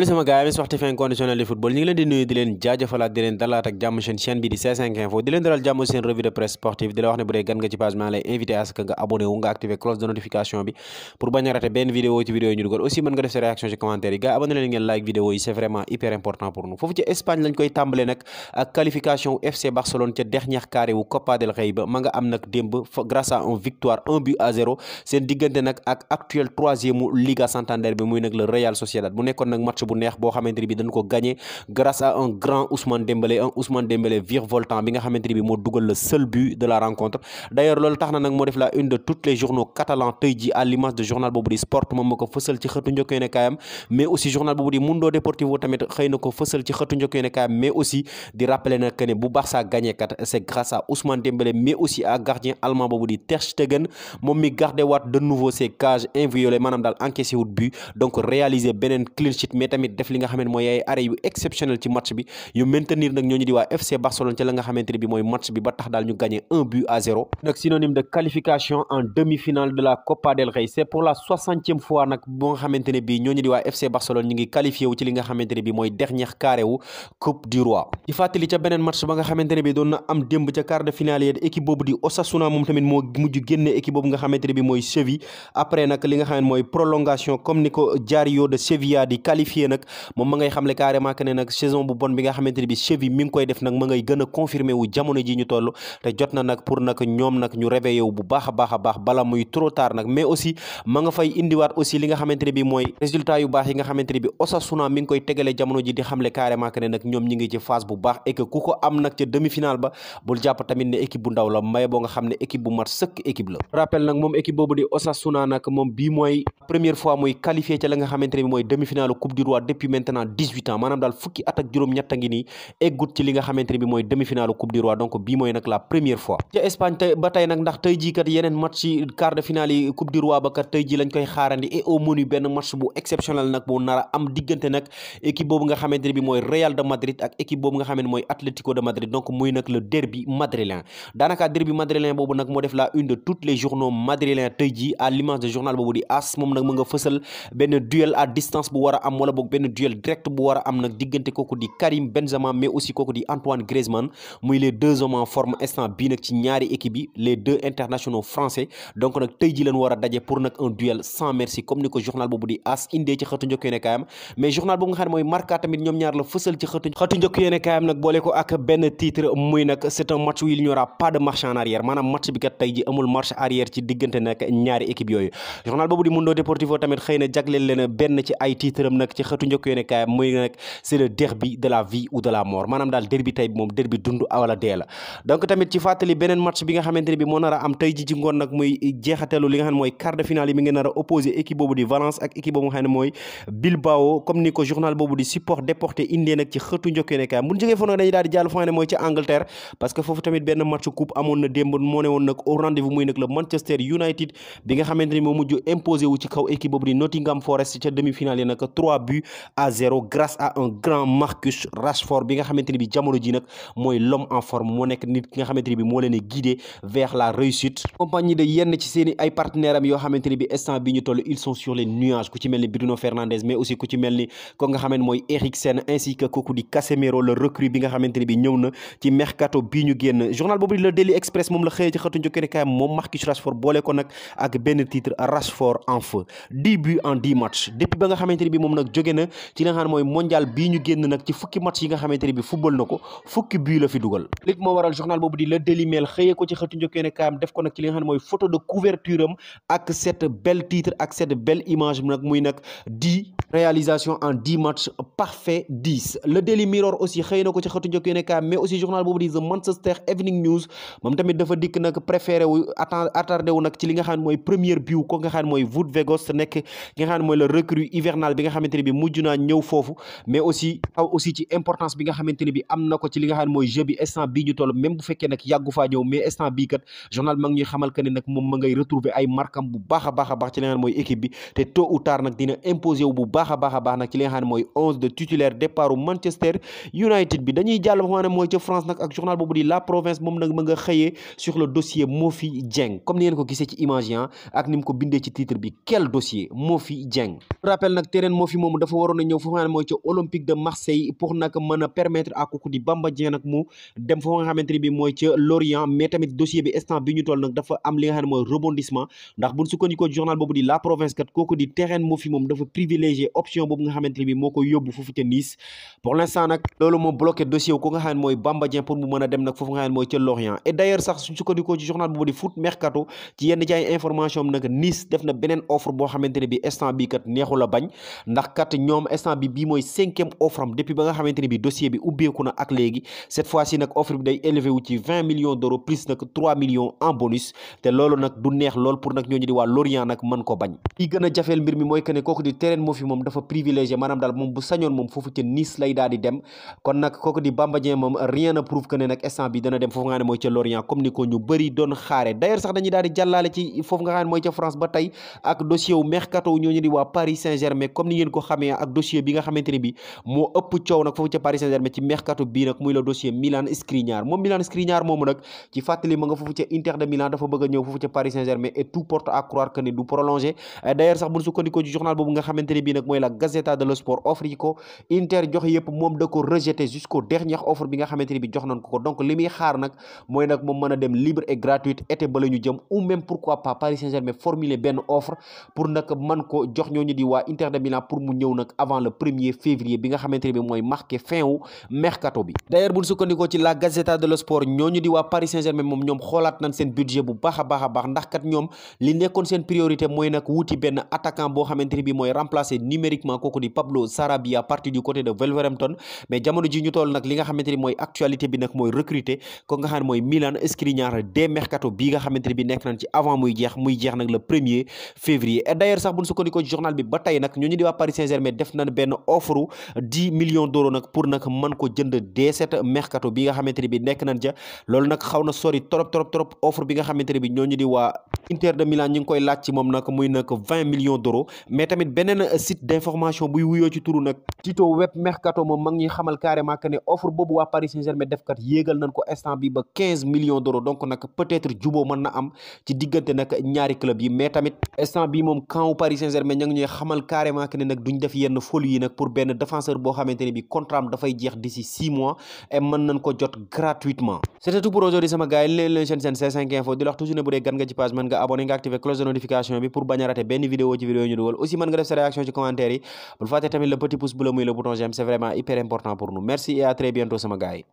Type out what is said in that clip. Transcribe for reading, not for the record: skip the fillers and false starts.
Salut sama gars yi sportif inconditionnel de football ñu ngi leen di nuyu di leen jaajëfalaat di leen dalaat ak jàmm seen chaîne bi di C5 Info di leen dalal jàmm seen revue de presse sportive di la wax ne bu dee gan nga ci page maa lay invité à ce que nga abonné wu nga activer cloche de notification bi pour bañ a rater benn vidéo ci vidéo yi ñu dugal aussi mën nga def sa réaction ci commentaire yi gars abonné leen ngeen like vidéo yi c'est vraiment hyper important pour nous foofu ci Espagne lañ koy tàmbale nag ak qualification FC Barcelone ca dernier carré wu Copa del Rey ba ma nga am nag démb grâce à une victoire 1-0 seen diggante nag ak actuel 3e Liga Santander bi muy nag le Real Sociedad bu nekkoon nag match bu neex boo xamante bi dañ ko gagné grâce à un grand Ousmane Dembélé virevoltant bi nga xamante bi moo dugal le seul but de la rencontre d'ailleurs loolu tax na nag moo def la une de tous les journaux catalans tey ji à l'image de journal boobu di Sport moom moo ko fësal ci xëtu njëkkoy ne kaayam mais aussi journal boobu di Mundo Deportivo tamit xëy na ko fësal ci xëtu njëkkoy ne kaayam mais aussi di rappeler nag que ne bu Barça gagné kat c'est grâce à Ousmane Dembélé mais aussi à gardien allemand boobu di Ter Stegen moom mi gardé waat de nouveau ses cages inviolées maanaam daal encaissé wut but donc réaliser beneen clean sheet mais tamit def li nga xamante mooy ay arrêt yu exceptionnel ci match bi yu maintenir nag ñooñu di waa FC Barcelone ci la nga xamante ne bi mooy match bi ba tax daal ñu gagné 1-0 nag synonyme de qualification en demi-finale de la Copa del Rey c'est pour la 60e fois nag bu nga xamante ne bi ñooñu di waa FC Barcelone ñu ngi qualifié wu ci li nga xamante ne bi mooy dernier carré wu Coupe du Roi ci fàttali ca beneen match ba nga xamante ne bi doon na am démb ca quart de finale yi équipe boobu di Osasuna moom tamit moo mujj génne équipe boobu nga xamante ne bi mooy Séville après nag li nga xam ne mooy prolongation comme ni ko Diario de Sevilla di qualifié nag moom ma ngay xamle carrément que ne nag saison bu bon bi nga xamante ne bi Séville mi ngi koy def nag ma ngay gën a confirmé wu jamono ji ñu toll te jot na nag pour nag ñoom nag ñu réveillé wu bu baax a baax bala muy trop tard nag mais aussi ma nga fay indiwaat aussi li nga xamante ne bi mooy résultat yu baax yi nga xamante ne bi Osasuna mi ngi koy tegale jamono ji di xamle carrément que ne nag ñoom ñi ngi ci phase bu baax et que ku ko am nag ca demi-finale ba bul jàpp tamit ne équipe bu ndaw la may boo nga xam ne équipe bu mat sëkk équipe la rappel nag moom équipe boobu di Osasuna nag moom bii mooy première fois muy qualifié ca la nga xamante ne bi mooy demi-finale Coupe du Roi depuis maintenant 18 ans maanaam daal fukki at ak juróom-ñett a ngi nii eggut ci li nga xamante ne bi mooy demi-finale Coupe du Roi donc bii mooy nag la première fois ca Espagne tey ba tey nag ndax tey jii kat yeneen match yi quart de finale yi Coupe du Roi ba kat tey jii lañ koy xaarandi et au menu benn match bu exceptionnel nag bu nar a am diggante nag équipe boobu nga xamante ne bi mooy Real de Madrid ak équipe boobu nga xamante ne mooy Atlético de Madrid donc muy nag le derby madrilène daanaka derby madrilène boobu nag moo def la une de tous les journaux madrilènes tey jii à l'image de journal boobu di AS moom nag mu nga fësal benn duel à distance bu war a am wala boog benn duel direct bu war a am nag diggante kooku di Karim Benzema mais aussi kooku di Antoine Griezmann muy les deux hommes en forme instant bii nag ci ñaari équipe yi les deux internationaux français donc nag tey ji leen war a daje pour nag un duel sans merci comme ni ko journal boobu di AS indee ci xëtu njëkk yéene kaayam mais journal boobu nga xam ne mooy Marca tamit ñoom ñaar la fësal ci xëtu njëkk yéene kaayam nag boole ko ak benn titre muy nag c'est un match où il n'y aura pas de marche en arrière maanaam match bi kat tey ji amul marche arrière ci diggante nag ñaari équipe yooyu journal boobu di Mundo Deportivo tamit xëy na jagleel leen benn ci ay titre am nag ci xëtu njëkk yéene kaayam muy nag c'est le derby de la vie ou de la mort maanaam daal derby tey bi moom derby dund wala dee la donc tamit ci fàttali beneen match bi nga xamante ne bi moo nar a am tey ji ci ngoon nag muy jeexatelu li nga xam ne mooy quart de finale yi mi ngi nar a opposé équipe boobu di Valence ak équipe boobu nga xam ne mooy Bilbao comme ni ko journal boobu di Sport Deportes indee nag ci xëtu njëkk yéene kaayam bu ñu jógee foofu nag dañuy daal di jàll fa nga ne mooy ci Angleterre parce que foofu tamit benn match coupe amoon na démb moo ne woon nag au rendez-vous muy nag le Manchester United bi nga xamante ni moo mujj imposé wu ci kaw équipe boobu di Nottingham Forest ca demi-finale yi nag 3-0 grâce à un grand Marcus Rashford bi nga xamante ni bi jamono ji nag mooy l'homme en forme moo nekk nit ki nga xamante ni bi moo leen guidé vers la réussite compagnie de yenn ci seeni ay partenaires am yoo xamante ni bi instant bi ñu toll ils sont sur les nuages ku ci mel ni Bruno Fernandes mais aussi ku ci mel ni ko nga xamante mooy Eriksen ainsi que kooku di Casemiro le recrue bi nga xamante ni bi ñëw na ci mercato bii ñu génn journal boobu di le Daily Express moom la xëyee ci xëtu njëkk kaayam moom Marcus Rashford boole ko nag ak benn titre Rashford en feu 10 buts en 10 matchs depuis ba nga xamante ni bi moom nag jóge na ci li nga xam ne mooy mondial bii ñu génn nag ci fukki match yi nga xamante ni bi football na ko fukki but la fi dugal lit moo waral journal boobu di le Daily Mail xëyee ko ci xëtu njëkk kaayam def ko nag ci li nga xam ne mooy photo de couverture am ak cette belle titre ak cette belle image nag muy nag 10 réalisations en 10 matchs parfait 10 le Daily Mirror aussi xëy na ko ci xëtu njëkk yéene kaayam mais aussi journal boobu di The Manchester Evening News moom tamit dafa dikk nag préféré wu attardé wu nag ci li nga xam ne mooy première but ko nga xam ne mooy Wout Weghorst nekk ki nga xam ne mooy le recrue hivernal bi nga xamante ne bi mujj naa ñëw foofu mais aussi aw aussi ci importance bi nga xamante ne bi am na ko ci li nga xam ne mooy jeu bi instant bii ñu toll même bu fekkee nag yàggu faa ñëw mais instant bii kat journal mag ñuy xamal que ne nag moom ma ngay retrouver ay markam bu baax a baax ci li nga xam ne mooy équipe bi te tôt ou tard nag dina imposer wu bu baax baax a baax nag ci li nga xam ne mooy 11 de titulaire départu Manchester United bi. dañuy jàll fa nga xam ne mooy ca France nag ak journal boobu di La Province moom nag ma nga xëyee sur le dossier Mofi Dieng comme ni ngeen ko gisee ci image yi ak ni mu ko bindee ci titre bi. quel dossier Mofi Dieng. rappel nag terrain Mofi moomu dafa waroon a ñëw foofu nga xam ne mooy ca Olympique de Marseille pour nag mën a permettre à kooku di Bamba Dieng nag mu dem foofu nga xamante ne bi mooy ca Lorient, mais tamit dossier bi instant bi ñu toll nag dafa am li nga xam ne mooy rebondissement ndax buñ sukkandikoo journal boobu di La Province kat kooku di terrain Mofi moom dafa privilégié option boobu nga xamante ne bi moo ko yóbbu foofu ca Nice. pour l'instant nag loolu moo bloqué dossier wu ko nga xam ne mooy Bamba Dieng pour mu mën a dem nag foofu nga xam ne mooy ca Lorient. Et d'ailleurs sax suñ sukkandikoo ci journal boobu di Foot Mercato ci yenn ci ay information am nag Nice def na beneen offre boo xamante ne bi instant bi kat neexul a bañ ndax kat ñoom instant bi bii mooy 5e offre am depuis ba nga xamante ne bi dossier bi ubbeeku na ak léegi. cette fois ci nag offre bi day élevé wu ci 20 millions d'euros plus nag 3 millions en bonus te loolu nag du neex lool pour nag ñooñu di waa Lorient nag mën ko bañ. li gën a jafeel mbir mi mooy que ne kooku di terrain Mofi moom dafa privilégié maanaam daal moom bu sañoon moom foofu ca Nice lay daal di dem kon nag kooku di Bamba Dieng moom rien ne prouve que ne nag instant bi dana dem foofu nga xam ne mooy ca Lorient comme ni ko ñu bëri doon xaare. d'ailleurs sax dañuy daal di jàllaale ci foofu nga xam ne mooy ca France ba tey ak dossier wu mercato ñooñu di waa Paris Saint-Germain comme ni ngeen ko xamee ak dossier bi nga xamante ne bi moo ëpp coow nag foofu ca Paris Saint-Germain ci mercato bii nag muy le dossier Milan Skriniar. moom Milan Skriniar moomu nag ci fàttali ma nga foofu ca Inter de Milan dafa bëgg a ñëw foofu ca Paris Saint-Germain et tout porte à croire que ne du prolongé. d'ailleurs sax bu ñu sukkandikoo ci journal boobu nga xamante ne bii nag mooy la Gazzetta dello Sport offre yi ko Inter joxe yëpp moom da ko rejeté jusqu'au dernier offre bi nga xamante ne bi jox nañ ko donc li muy xaar nag mooy nag moom mën a dem libre et gratuite été ba la ñu jëm ou même pourquoi pas Paris Saint-Germain formuler benn offre pour nag mën ko jox ñooñu di waa Inter de Milan pour mu ñëw nag avant le 1er février bi nga xamante ne bi mooy marqué fin wu mercato bi. d'ailleurs bu ñu sukkandikoo ci la Gazzetta dello Sport ñooñu di waa Paris Saint-Germain moom ñoom xoolaat nañ seen budget bu baax a baax ndax kat ñoom li nekkoon seen priorité mooy nag wuti benn attaquant boo xamante ne bi mooy remplacer numériquement kooku di Pablo Sarabia parti du côté de Wolverhampton. mais jamono ji ñu toll nag li nga xamante ni mooy actualité bi nag mooy recruter ko nga xam ne mooy Milan Skriniar dès mercato bii nga xamante ne bi nekk nañ ci avant muy jeex nag le 1er février. et d'ailleurs sax bu ñu sukkandikoo ci journal bi ba tey nag ñooñu di waa Paris Saint-Germain def nañ benn offre 10 millions d'euros nag pour nag mën ko jënd dès cet mercato bi nga xamante ne bi nekk nañ ja loolu nag xaw na sori trop offre bi nga xamante ne bi ñooñu di waa Inter de Milan ñu ngi koy laaj ci moom nag muy nag 20 millions d'euros. mais tamit beneen site d'information buy wuyoo ci turu nag Tito Web Mercato moom mag ñuy xamal carrément que ne offre boobu waa Paris Saint-Germain def kat yéegal nañ ko instant bi ba 15 millions d'euros donc nag peut-être juboo mën na am ci diggante nag ñaari club yi. mais tamit instant bi moom camp Paris Saint-Germain ña ngi ñuy xamal carrément que ne nag duñ def yenn folie yi nag pour benn défenseur boo xamante ne bi contrat am dafay jeex d'ici 6 mois et mën nañ ko jot gratuitement. c'était tout pour aujourd'hui sama gars yi leen seen C5 Info di la wax toujours ne bu dee gan nga ci page mën nga abonné nga activer cloche de notification bi pour bañ a rater benn vidéo ci vidéo ñu dugal. aussi mën nga def sa réaction ci commentaire yi bul fàtte tamit le petit pouce bleu muy le bouton j'aime c'est vraiment hyper important pour nous. merci et à très bientôt sama gars yi.